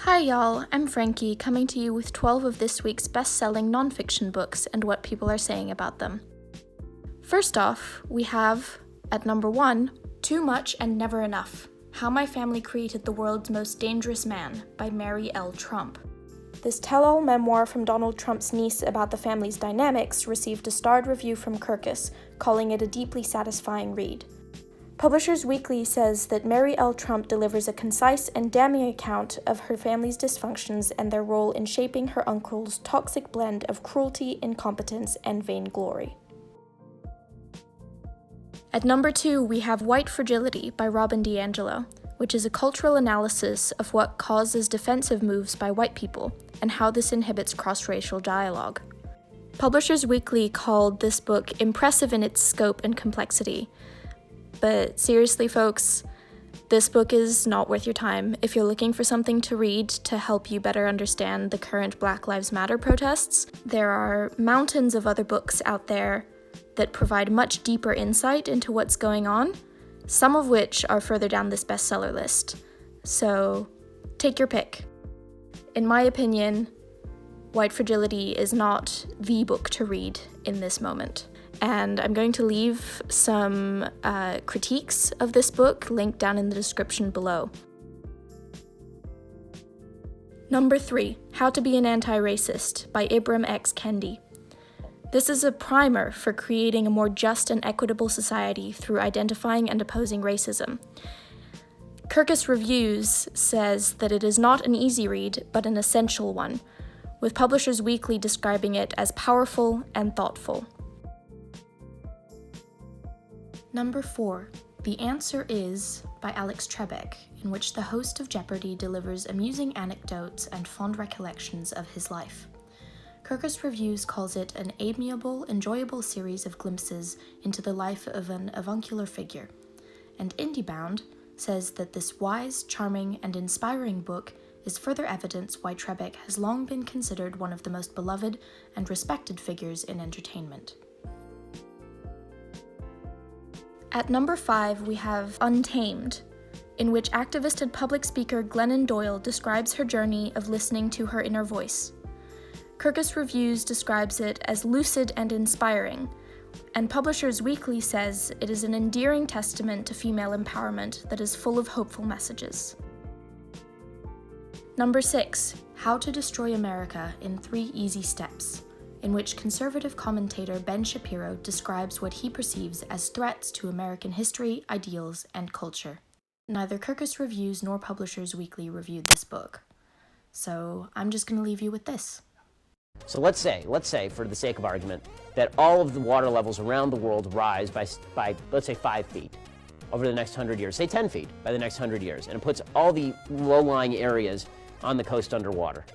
Hi y'all, I'm Frankie, coming to you with 12 of this week's best-selling nonfiction books and what people are saying about them. First off, we have, at number 1, Too Much and Never Enough: How My Family Created the World's Most Dangerous Man by Mary L. Trump. This tell-all memoir from Donald Trump's niece about the family's dynamics received a starred review from Kirkus, calling it a deeply satisfying read. Publishers Weekly says that Mary L. Trump delivers a concise and damning account of her family's dysfunctions and their role in shaping her uncle's toxic blend of cruelty, incompetence, and vainglory. At number 2, we have White Fragility by DiAngelo, which is a cultural analysis of what causes defensive moves by white people and how this inhibits cross-racial dialogue. Publishers Weekly called this book impressive in its scope and complexity. But seriously, folks, this book is not worth your time. If you're looking for something to read to help you better understand the current Black Lives Matter protests, there are mountains of other books out there that provide much deeper insight into what's going on, some of which are further down this bestseller list. So take your pick. In my opinion, White Fragility is not the book to read in this moment. And I'm going to leave some critiques of this book linked down in the description below. Number 3, How to Be an Antiracist by Ibram X. Kendi. This is a primer for creating a more just and equitable society through identifying and opposing racism. Kirkus Reviews says that it is not an easy read, but an essential one, with Publishers Weekly describing it as powerful and thoughtful. Number 4, The Answer Is by Alex Trebek, in which the host of Jeopardy delivers amusing anecdotes and fond recollections of his life. Kirkus Reviews calls it an amiable, enjoyable series of glimpses into the life of an avuncular figure, and IndieBound says that this wise, charming, and inspiring book is further evidence why Trebek has long been considered one of the most beloved and respected figures in entertainment. At number 5, we have Untamed, in which activist and public speaker Glennon Doyle describes her journey of listening to her inner voice. Kirkus Reviews describes it as lucid and inspiring, and Publishers Weekly says it is an endearing testament to female empowerment that is full of hopeful messages. Number 6, How to Destroy America in 3 Easy Steps, in which conservative commentator Ben Shapiro describes what he perceives as threats to American history, ideals, and culture. Neither Kirkus Reviews nor Publishers Weekly reviewed this book, so I'm just going to leave you with this. So let's say, for the sake of argument, that all of the water levels around the world rise by let's say 5 feet over the next 100 years, say 10 feet by the next 100 years, and it puts all the low-lying areas on the coast underwater,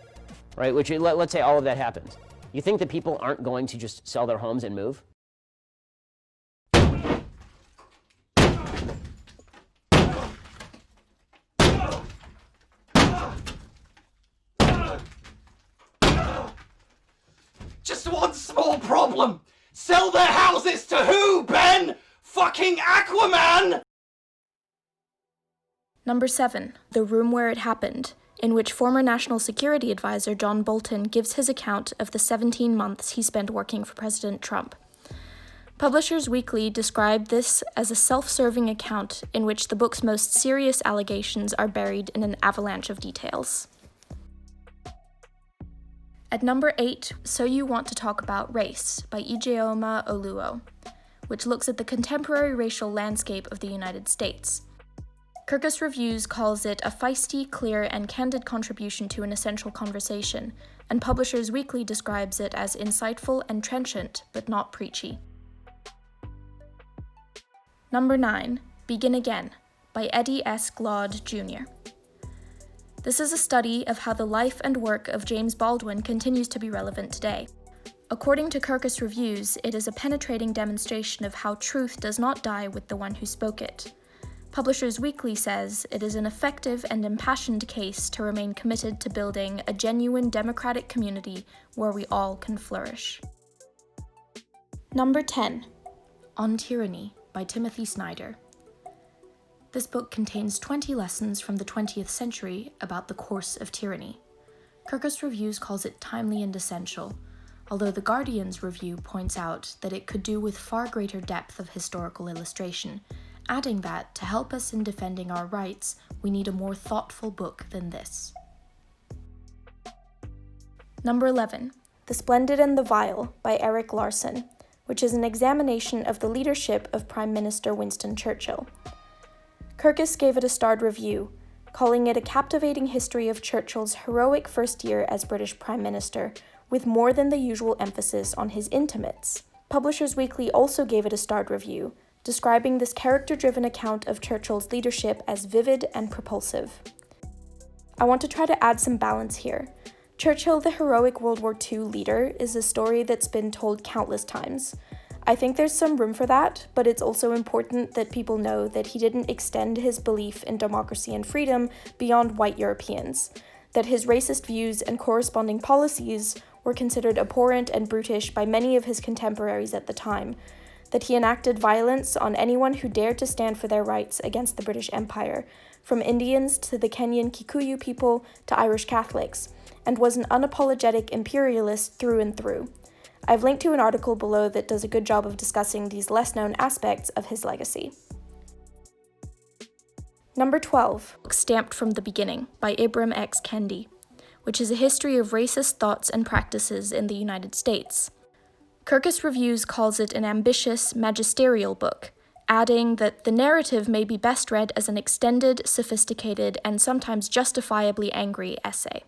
right? Which, let's say all of that happens. You think that people aren't going to just sell their homes and move? Just one small problem. Sell their houses to who, Ben? Fucking Aquaman! Number 7, The Room Where It Happened, in which former National Security Advisor John Bolton gives his account of the 17 months he spent working for President Trump. Publishers Weekly described this as a self-serving account in which the book's most serious allegations are buried in an avalanche of details. At number 8, So You Want to Talk About Race by Ijeoma Oluo, which looks at the contemporary racial landscape of the United States. Kirkus Reviews calls it a feisty, clear, and candid contribution to an essential conversation, and Publishers Weekly describes it as insightful and trenchant, but not preachy. Number 9, Begin Again by Eddie S. Glaude, Jr. This is a study of how the life and work of James Baldwin continues to be relevant today. According to Kirkus Reviews, it is a penetrating demonstration of how truth does not die with the one who spoke it. Publishers Weekly says it is an effective and impassioned case to remain committed to building a genuine democratic community where we all can flourish. Number 10, On Tyranny by Timothy Snyder. This book contains 20 lessons from the 20th century about the course of tyranny. Kirkus Reviews calls it timely and essential, although The Guardian's review points out that it could do with far greater depth of historical illustration, adding that, to help us in defending our rights, we need a more thoughtful book than this. Number 11, The Splendid and the Vile by Erik Larson, which is an examination of the leadership of Prime Minister Winston Churchill. Kirkus gave it a starred review, calling it a captivating history of Churchill's heroic first year as British Prime Minister, with more than the usual emphasis on his intimates. Publishers Weekly also gave it a starred review, describing this character-driven account of Churchill's leadership as vivid and propulsive. I want to try to add some balance here. Churchill, the heroic World War II leader, is a story that's been told countless times. I think there's some room for that, but it's also important that people know that he didn't extend his belief in democracy and freedom beyond white Europeans, that his racist views and corresponding policies were considered abhorrent and brutish by many of his contemporaries at the time, that he enacted violence on anyone who dared to stand for their rights against the British Empire, from Indians to the Kenyan Kikuyu people to Irish Catholics, and was an unapologetic imperialist through and through. I've linked to an article below that does a good job of discussing these less-known aspects of his legacy. Number 12, Stamped from the Beginning by Ibram X. Kendi, which is a history of racist thoughts and practices in the United States. Kirkus Reviews calls it an ambitious, magisterial book, adding that the narrative may be best read as an extended, sophisticated, and sometimes justifiably angry essay.